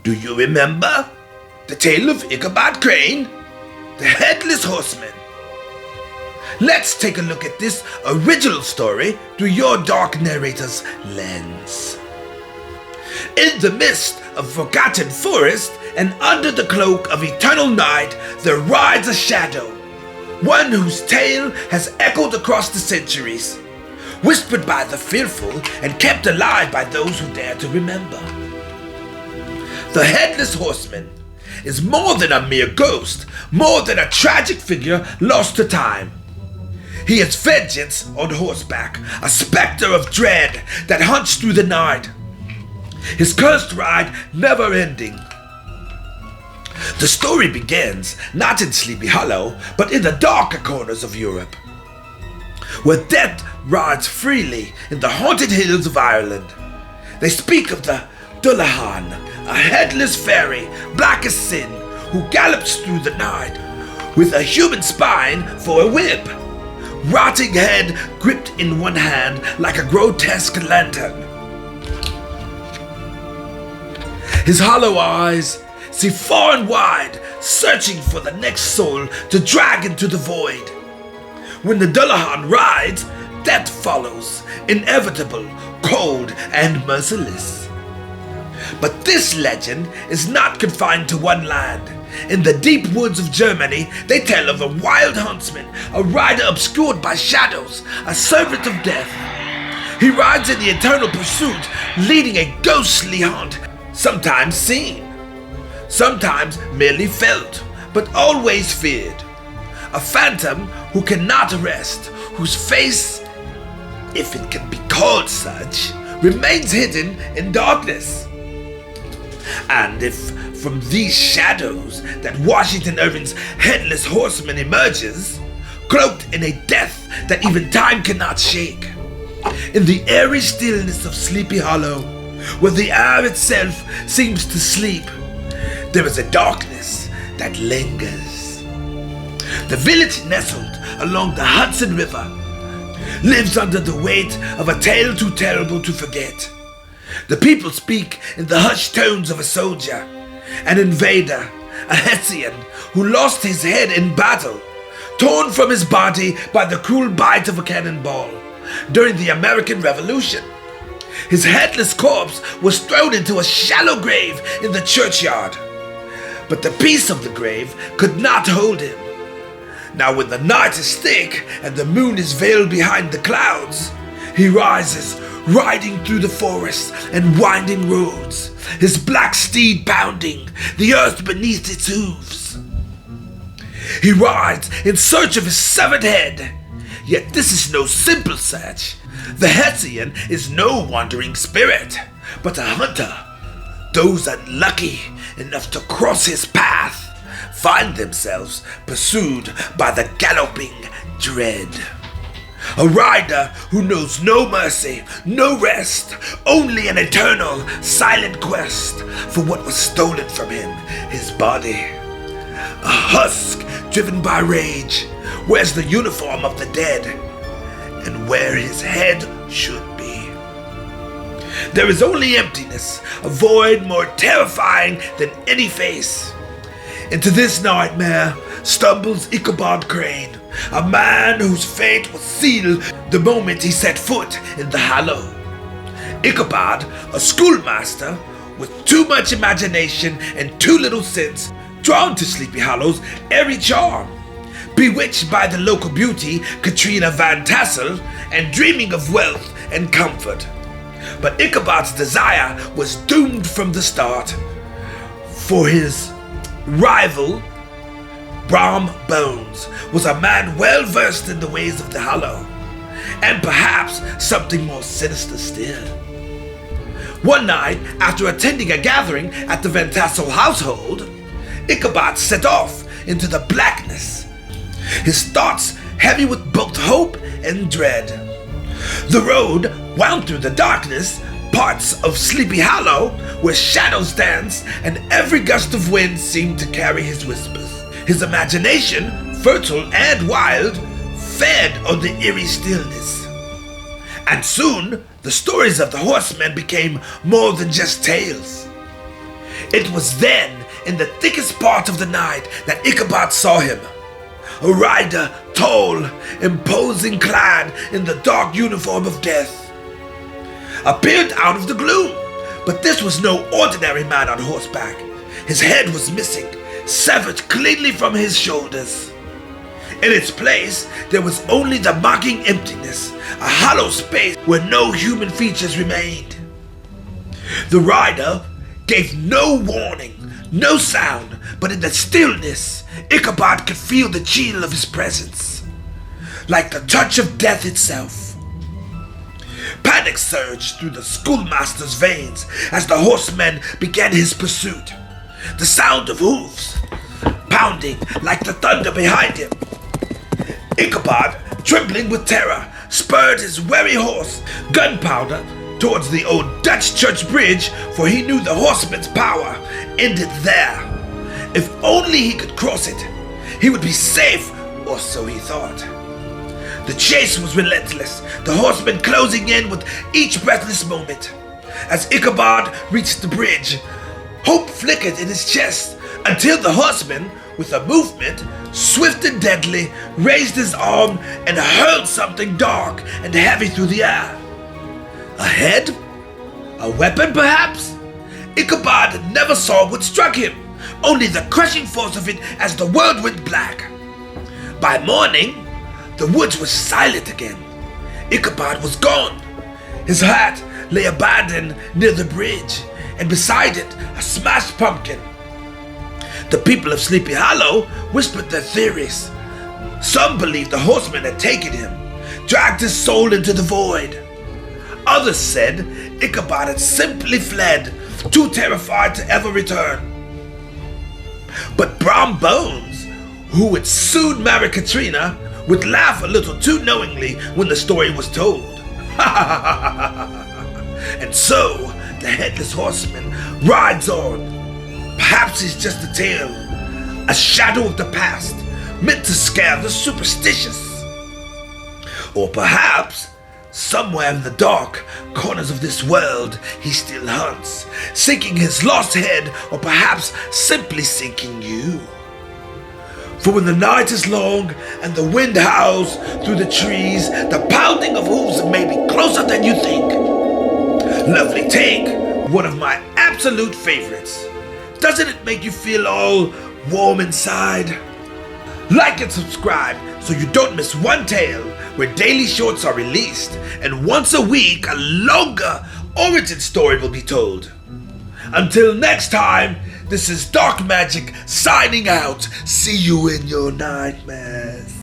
Do you remember the tale of Ichabod Crane, the Headless Horseman? Let's take a look at this original story through your dark narrator's lens. In the midst of forgotten forest and under the cloak of eternal night, there rides a shadow, one whose tale has echoed across the centuries, whispered by the fearful and kept alive by those who dare to remember. The Headless Horseman is more than a mere ghost, more than a tragic figure lost to time. He is vengeance on horseback, a specter of dread that hunts through the night, his cursed ride never ending. The story begins not in Sleepy Hollow, but in the darker corners of Europe, where death rides freely in the haunted hills of Ireland. They speak of the Dullahan, a headless fairy, black as sin, who gallops through the night with a human spine for a whip, rotting head gripped in one hand like a grotesque lantern. His hollow eyes see far and wide, searching for the next soul to drag into the void. When the Dullahan rides, death follows, inevitable, cold, and merciless. But this legend is not confined to one land. In the deep woods of Germany, they tell of a wild huntsman, a rider obscured by shadows, a servant of death. He rides in the eternal pursuit, leading a ghostly hunt, sometimes seen, sometimes merely felt, but always feared. A phantom who cannot rest, whose face, if it can be called such, remains hidden in darkness. And if from these shadows that Washington Irving's Headless Horseman emerges, cloaked in a death that even time cannot shake, in the eerie stillness of Sleepy Hollow, where the air itself seems to sleep, there is a darkness that lingers. The village nestled along the Hudson River lives under the weight of a tale too terrible to forget. The people speak in the hushed tones of a soldier, an invader, a Hessian who lost his head in battle, torn from his body by the cruel bite of a cannonball during the American Revolution. His headless corpse was thrown into a shallow grave in the churchyard, but the peace of the grave could not hold him. Now when the night is thick and the moon is veiled behind the clouds, he rises, riding through the forests and winding roads, his black steed pounding the earth beneath its hooves. He rides in search of his severed head, yet this is no simple search. The Hessian is no wandering spirit, but a hunter. Those unlucky enough to cross his path find themselves pursued by the galloping dread. A rider who knows no mercy, no rest, only an eternal, silent quest for what was stolen from him, his body. A husk driven by rage wears the uniform of the dead, and where his head should be, there is only emptiness, a void more terrifying than any face. Into this nightmare stumbles Ichabod Crane, a man whose fate was sealed the moment he set foot in the Hollow. Ichabod, a schoolmaster with too much imagination and too little sense, drawn to Sleepy Hollow's airy charm, bewitched by the local beauty Katrina Van Tassel and dreaming of wealth and comfort. But Ichabod's desire was doomed from the start, for his rival, Brom Bones, was a man well versed in the ways of the Hollow, and perhaps something more sinister still. One night, after attending a gathering at the Van Tassel household, Ichabod set off into the blackness, his thoughts heavy with both hope and dread. The road wound through the darkness, parts of Sleepy Hollow where shadows danced and every gust of wind seemed to carry his whispers. His imagination, fertile and wild, fed on the eerie stillness. And soon, the stories of the horsemen became more than just tales. It was then, in the thickest part of the night, that Ichabod saw him. A rider, tall, imposing, clad in the dark uniform of death, appeared out of the gloom. But this was no ordinary man on horseback. His head was missing, severed cleanly from his shoulders. In its place, there was only the mocking emptiness, a hollow space where no human features remained. The rider gave no warning, no sound, but in the stillness, Ichabod could feel the chill of his presence, like the touch of death itself. Panic surged through the schoolmaster's veins as the horseman began his pursuit. The sound of hoofs pounding like the thunder behind him. Ichabod, trembling with terror, spurred his wary horse, Gunpowder, towards the old Dutch church bridge, for he knew the horseman's power ended there. If only he could cross it, he would be safe, or so he thought. The chase was relentless, the horseman closing in with each breathless moment. As Ichabod reached the bridge, hope flickered in his chest until the horseman, with a movement swift and deadly, raised his arm and hurled something dark and heavy through the air. A head? A weapon, perhaps? Ichabod never saw what struck him, only the crushing force of it as the world went black. By morning, the woods were silent again. Ichabod was gone. His hat lay abandoned near the bridge, and beside it, a smashed pumpkin. The people of Sleepy Hollow whispered their theories. Some believed the horseman had taken him, dragged his soul into the void. Others said Ichabod had simply fled, too terrified to ever return. But Brom Bones, who would soon marry Katrina, would laugh a little too knowingly when the story was told. And so, the Headless Horseman rides on. Perhaps he's just a tale, a shadow of the past, meant to scare the superstitious. Or perhaps, somewhere in the dark corners of this world, he still hunts, seeking his lost head, or perhaps simply seeking you. For when the night is long and the wind howls through the trees, the pounding of hooves may be closer than you think. Lovely take, one of my absolute favorites. Doesn't it make you feel all warm inside? Like and subscribe so you don't miss one tale, where daily shorts are released, and once a week a longer origin story will be told. Until next time, this is Dark Magic signing out. See you in your nightmares.